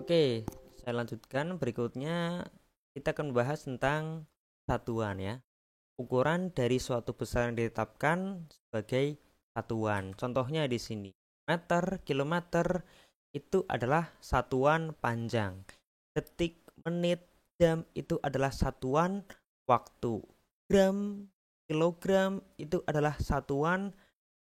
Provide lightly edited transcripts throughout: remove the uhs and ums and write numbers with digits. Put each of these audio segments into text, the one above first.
Oke, saya lanjutkan. Berikutnya kita akan membahas tentang satuan ya. Ukuran dari suatu besaran ditetapkan sebagai satuan. Contohnya di sini, meter, kilometer itu adalah satuan panjang. Detik, menit, jam itu adalah satuan waktu. Gram, kilogram itu adalah satuan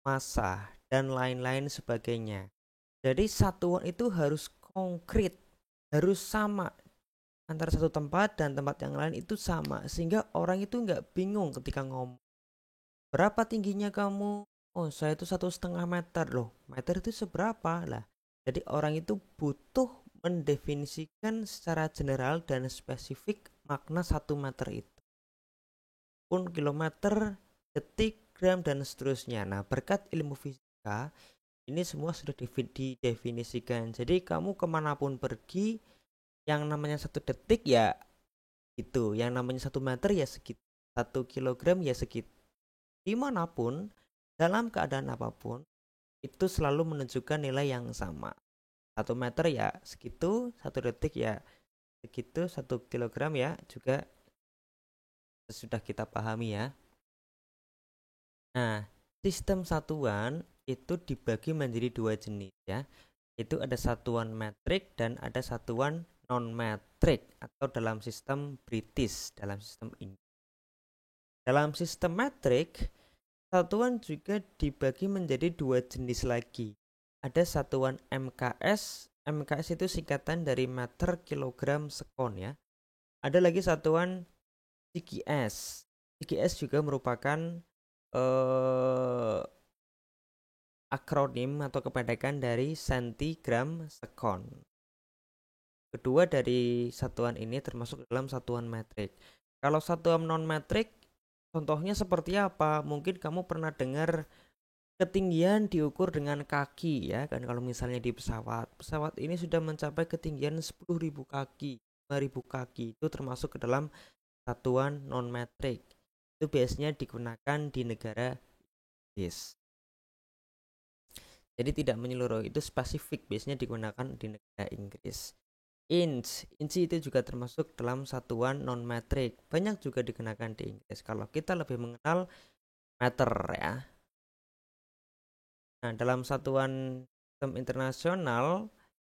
massa dan lain-lain sebagainya. Jadi satuan itu harus konkret, harus sama antara satu tempat dan tempat yang lain itu sama sehingga orang itu nggak bingung ketika ngomong berapa tingginya kamu. Oh, saya itu 1,5 meter loh. Meter itu seberapa lah. Jadi orang itu butuh mendefinisikan secara general dan spesifik makna 1 meter itu pun kilometer, detik, gram dan seterusnya. Nah, berkat ilmu fisika ini semua sudah didefinisikan. Jadi kamu kemanapun pergi, yang namanya 1 detik ya itu, yang namanya 1 meter ya segitu, 1 kilogram ya segitu. Dimanapun, dalam keadaan apapun, itu selalu menunjukkan nilai yang sama. 1 meter ya segitu, 1 detik ya segitu, 1 kilogram ya juga sudah kita pahami ya. Nah, sistem satuan itu dibagi menjadi dua jenis ya. Itu ada satuan metrik dan ada satuan non metrik atau dalam sistem British, dalam sistem ini. Dalam sistem metrik, satuan juga dibagi menjadi dua jenis lagi. Ada satuan MKS, MKS itu singkatan dari meter kilogram sekon ya. Ada lagi satuan CGS. CGS juga merupakan eh, akronim atau kependekan dari sentigram sekon. Kedua dari satuan ini termasuk dalam satuan metrik. Kalau satuan non metrik, contohnya seperti apa? Mungkin kamu pernah dengar ketinggian diukur dengan kaki ya kan, kalau misalnya di pesawat. Pesawat ini sudah mencapai ketinggian 10.000 kaki, 5.000 kaki. Itu termasuk ke dalam satuan non metrik. Itu biasanya digunakan di negara Inggris. Jadi tidak menyeluruh, itu spesifik biasanya digunakan di negara Inggris. Inci itu juga termasuk dalam satuan non metrik. Banyak juga digunakan di Inggris. Kalau kita lebih mengenal meter ya. Nah, dalam satuan sistem internasional,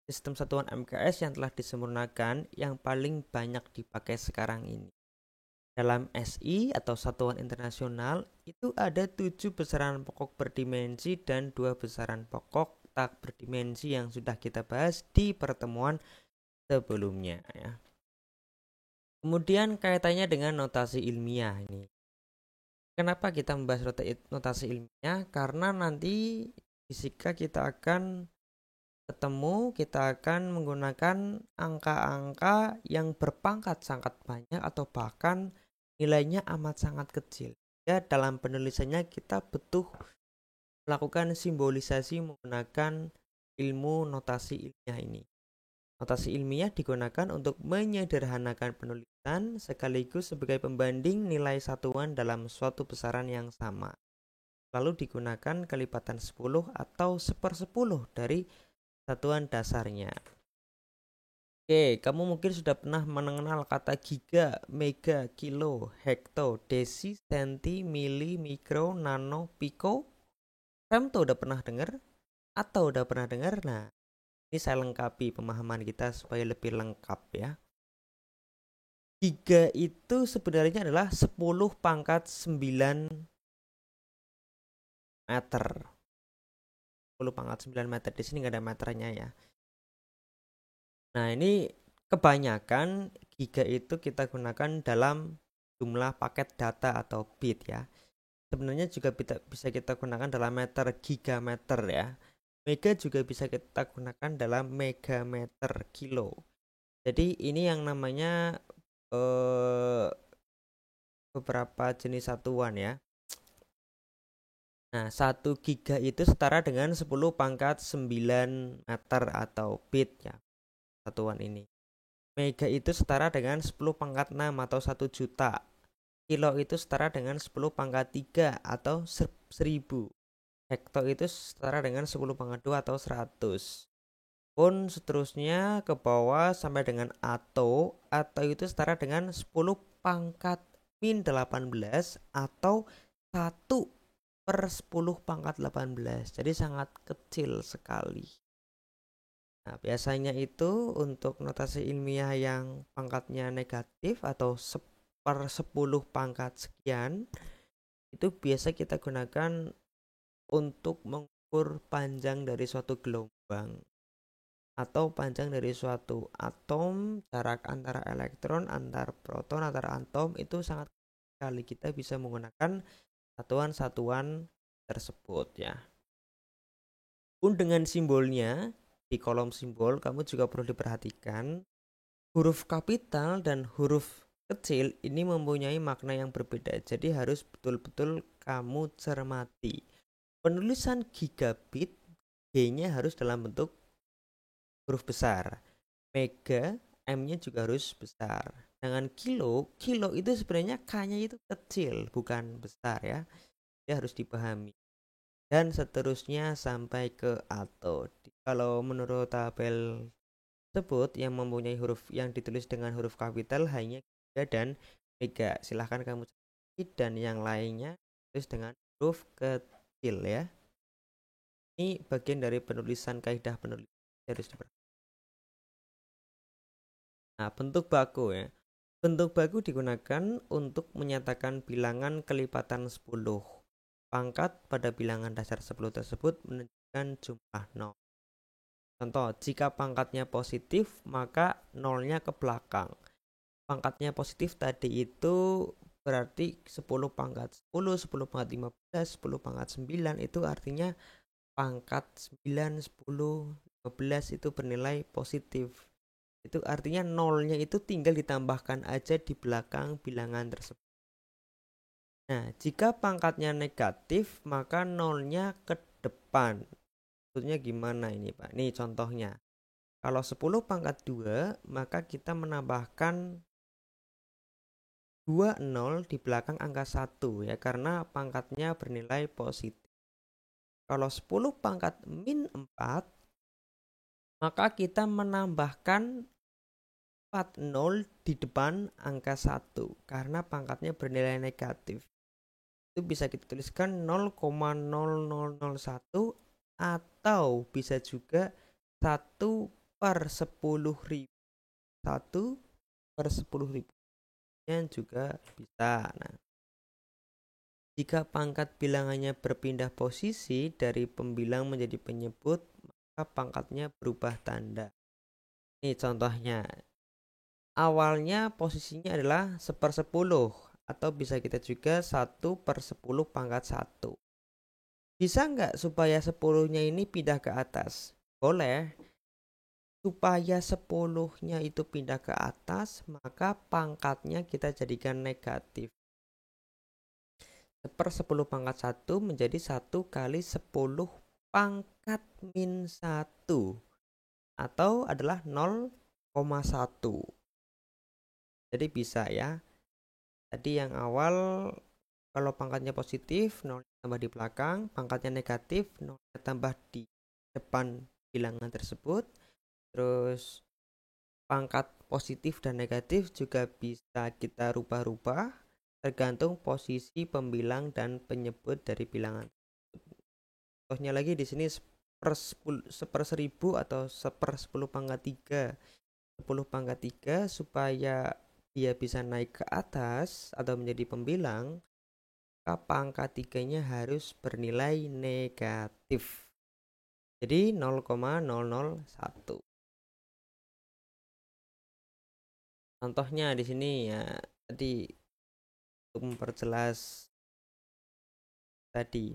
sistem satuan MKS yang telah disempurnakan yang paling banyak dipakai sekarang ini. Dalam SI atau satuan internasional itu ada 7 besaran pokok berdimensi dan 2 besaran pokok tak berdimensi yang sudah kita bahas di pertemuan sebelumnya ya. Kemudian kaitannya dengan notasi ilmiah ini. Kenapa kita membahas notasi ilmiah? Karena nanti fisika kita akan kita akan menggunakan angka-angka yang berpangkat sangat banyak atau bahkan nilainya amat sangat kecil. Ya, dalam penulisannya kita butuh melakukan simbolisasi menggunakan ilmu notasi ilmiah ini. Notasi ilmiah digunakan untuk menyederhanakan penulisan sekaligus sebagai pembanding nilai satuan dalam suatu besaran yang sama. Lalu digunakan kelipatan 10 atau 1/10 dari satuan dasarnya. Oke, kamu mungkin sudah pernah mengenal kata giga, mega, kilo, hekto, desi, senti, mili, mikro, nano, piko. Femto udah pernah dengar? Atau udah pernah dengar? Nah, ini saya lengkapi pemahaman kita supaya lebih lengkap ya. Giga itu sebenarnya adalah 10 pangkat 9 meter. 10 pangkat 9 meter. Di sini nggak ada meternya ya. Nah, ini kebanyakan giga itu kita gunakan dalam jumlah paket data atau bit ya. Sebenarnya juga bisa kita gunakan dalam meter, gigameter ya. Mega juga bisa kita gunakan dalam megameter, kilo. Jadi ini yang namanya beberapa jenis satuan ya. Nah, 1 giga itu setara dengan 10 pangkat 9 meter atau bit ya, satuan ini. Mega itu setara dengan 10 pangkat 6 atau 1 juta. Kilo itu setara dengan 10 pangkat 3 atau 1000. Hekto itu setara dengan 10 pangkat 2 atau 100. pun seterusnya ke bawah sampai dengan atau itu setara dengan 10 pangkat min 18 atau 1/10 pangkat 18. Jadi sangat kecil sekali. Nah, biasanya itu untuk notasi ilmiah yang pangkatnya negatif atau 1/10 pangkat sekian, itu biasa kita gunakan untuk mengukur panjang dari suatu gelombang atau panjang dari suatu atom, jarak antara elektron, antar proton, antar atom itu sangat sekali. Kita bisa menggunakan satuan-satuan tersebut ya. Pun dengan simbolnya di kolom simbol kamu juga perlu diperhatikan huruf kapital dan huruf kecil ini mempunyai makna yang berbeda. Jadi harus betul-betul kamu cermati. Penulisan gigabit G-nya harus dalam bentuk huruf besar. Mega M-nya juga harus besar. Dengan kilo itu sebenarnya K-nya itu kecil, bukan besar ya. Dia harus dipahami. Dan seterusnya sampai ke atau. Kalau menurut tabel tersebut yang mempunyai huruf yang ditulis dengan huruf kapital hanya giga dan mega. Silahkan kamu cari dan yang lainnya tulis dengan huruf kecil ya. Ini bagian dari penulisan kaidah penulisan harus diperhatikan. Nah, bentuk baku ya. Bentuk baku digunakan untuk menyatakan bilangan kelipatan 10. Pangkat pada bilangan dasar 10 tersebut menunjukkan jumlah 0. Contoh, jika pangkatnya positif, maka nolnya ke belakang. Pangkatnya positif tadi itu berarti 10 pangkat 10, 10 pangkat 15, 10 pangkat 9 itu artinya pangkat 9, 10, 15 itu bernilai positif. Itu artinya nolnya itu tinggal ditambahkan aja di belakang bilangan tersebut. Nah, jika pangkatnya negatif, maka nolnya ke depan. Maksudnya gimana ini, Pak? Nih contohnya. Kalau 10 pangkat 2, maka kita menambahkan 2 nol di belakang angka 1 ya, karena pangkatnya bernilai positif. Kalau 10 pangkat min 4, maka kita menambahkan 4 nol di depan angka 1 karena pangkatnya bernilai negatif. Itu bisa kita tuliskan 0,0001 atau bisa juga 1/10.000. 1/10.000 yang juga bisa. Nah, jika pangkat bilangannya berpindah posisi dari pembilang menjadi penyebut, maka pangkatnya berubah tanda. Ini contohnya. Awalnya posisinya adalah 1/10 atau bisa kita juga 1/10 pangkat 1. Bisa nggak supaya 10-nya ini pindah ke atas? Boleh. Supaya 10-nya itu pindah ke atas, maka pangkatnya kita jadikan negatif. 1/10 pangkat 1 menjadi 1 kali 10 pangkat min 1 atau adalah 0,1. Jadi bisa ya. Tadi yang awal kalau pangkatnya positif 0 tambah di belakang, pangkatnya negatif 0 tambah di depan bilangan tersebut. Terus pangkat positif dan negatif juga bisa kita rubah-rubah tergantung posisi pembilang dan penyebut dari bilangan. Contohnya lagi di sini 1/1000 atau 1/10 pangkat 3. 10 pangkat 3 supaya dia bisa naik ke atas atau menjadi pembilang, maka pangkat 3-nya harus bernilai negatif. Jadi 0,001. Contohnya di sini ya, tadi untuk memperjelas tadi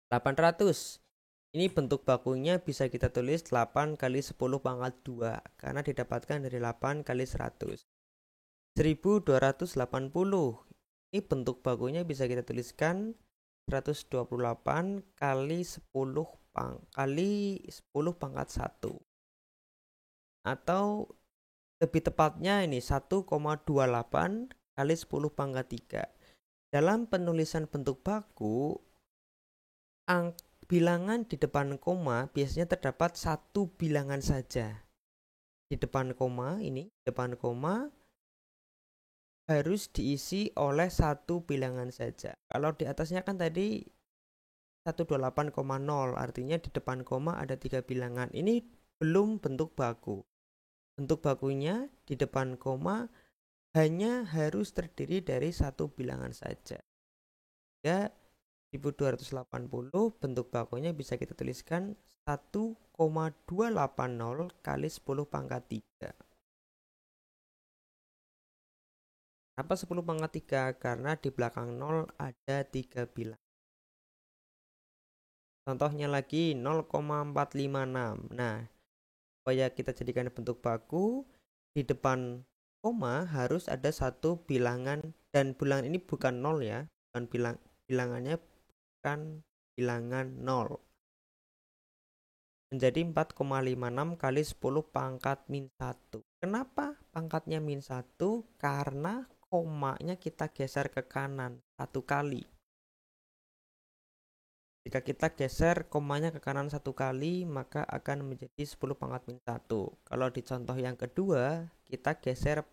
800. Ini bentuk bakunya bisa kita tulis 8 kali 10 pangkat 2 karena didapatkan dari 8 kali 100. 1280. Ini bentuk bakunya bisa kita tuliskan 128 kali 10 kali 10 pangkat 1. Atau lebih tepatnya ini 1,28 kali 10 pangkat 3. Dalam penulisan bentuk baku, bilangan di depan koma biasanya terdapat satu bilangan saja. Di depan koma ini, depan koma harus diisi oleh satu bilangan saja. Kalau di atasnya kan tadi 128,0, artinya di depan koma ada 3 bilangan. Ini belum bentuk baku. Bentuk bakunya di depan koma hanya harus terdiri dari satu bilangan saja. Ya, 1280 bentuk bakunya bisa kita tuliskan 1,280 kali 10 pangkat 3. Kenapa 10 pangkat 3? Karena di belakang 0 ada 3 bilangan. Contohnya lagi 0,456. Nah, supaya kita jadikan bentuk baku, di depan koma harus ada satu bilangan, dan bilangan ini bukan 0 ya, bukan bilangannya bukan bilangan 0. Menjadi 4,56 kali 10 pangkat min 1. Kenapa pangkatnya min 1? Karena komanya kita geser ke kanan satu kali. Jika kita geser komanya ke kanan satu kali, maka akan menjadi 10 pangkat min 1. Kalau di contoh yang kedua, kita geser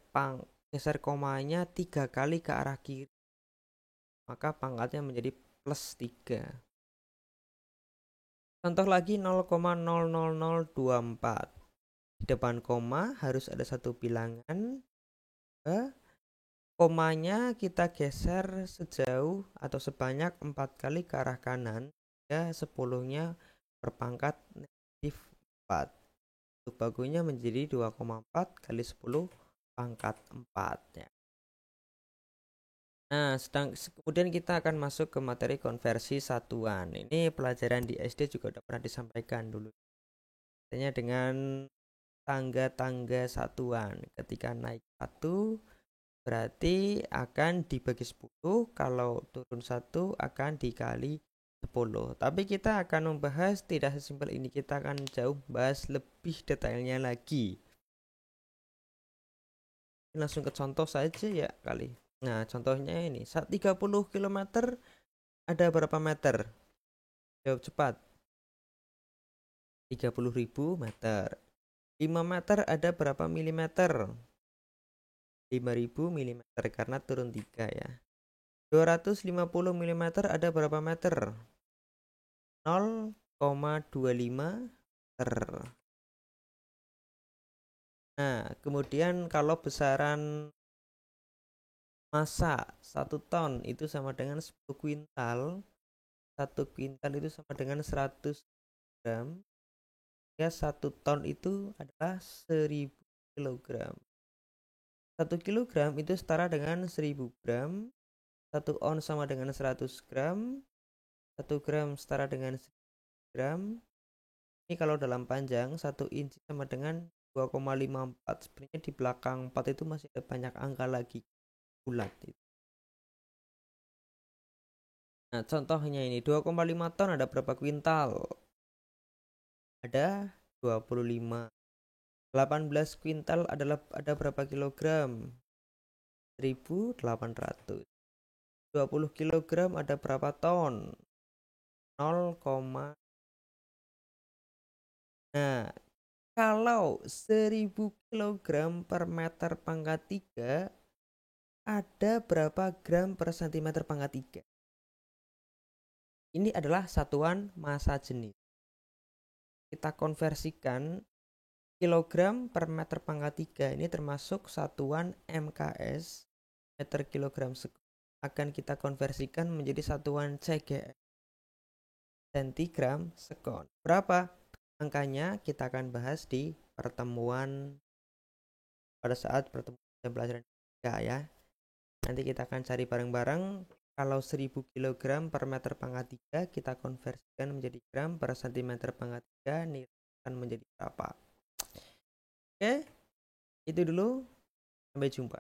komanya 3 kali ke arah kiri, maka pangkatnya menjadi plus 3. Contoh lagi 0,00024. Di depan koma harus ada satu bilangan. Komanya kita geser sejauh atau sebanyak 4 kali ke arah kanan. Ya, 10-nya berpangkat negatif 4. Untuk bakunya menjadi 2,4 kali 10 pangkat 4 ya. Nah, kemudian kita akan masuk ke materi konversi satuan. Ini pelajaran di SD juga sudah pernah disampaikan dulu. Misalnya dengan tangga-tangga satuan. Ketika naik 1 berarti akan dibagi 10, kalau turun 1 akan dikali 10. Tapi kita akan membahas tidak sesimpel ini, kita akan jauh bahas lebih detailnya lagi. Langsung ke contoh saja ya kali. Nah, contohnya ini, 30 km ada berapa meter? Jawab cepat. 30.000 meter. 5 meter ada berapa milimeter? 5.000 mm karena turun 3 ya. 250 mm ada berapa meter? 0,25 meter. Nah, kemudian kalau besaran massa 1 ton itu sama dengan 10 kuintal. 1 kuintal itu sama dengan 100 gram. Ya, 1 ton itu adalah 1000 kg. 1 kilogram itu setara dengan 1000 gram. 1 on sama dengan 100 gram. 1 gram setara dengan 1000 gram. Ini kalau dalam panjang 1 inci sama dengan 2,54. Sebenarnya di belakang 4 itu masih ada banyak angka lagi bulat itu. Nah, contohnya ini 2,5 ton ada berapa kuintal? Ada 25. 18 kuintal ada berapa kilogram? 1800. 20 kilogram ada berapa ton? 0, nah, kalau 1000 kg per meter pangkat 3 ada berapa gram per cm pangkat 3? Ini adalah satuan massa jenis. Kita konversikan kilogram per meter pangkat 3 ini termasuk satuan MKS, meter kilogram sekon. Akan kita konversikan menjadi satuan CGS, centigram sekon. Berapa angkanya? Kita akan bahas di pertemuan pada saat pertemuan pelajaran ya. Nanti kita akan cari bareng-bareng. Kalau 1000 kg per meter pangkat 3 kita konversikan menjadi gram per cm pangkat 3, nilai akan menjadi berapa? Oke, itu dulu. Sampai jumpa.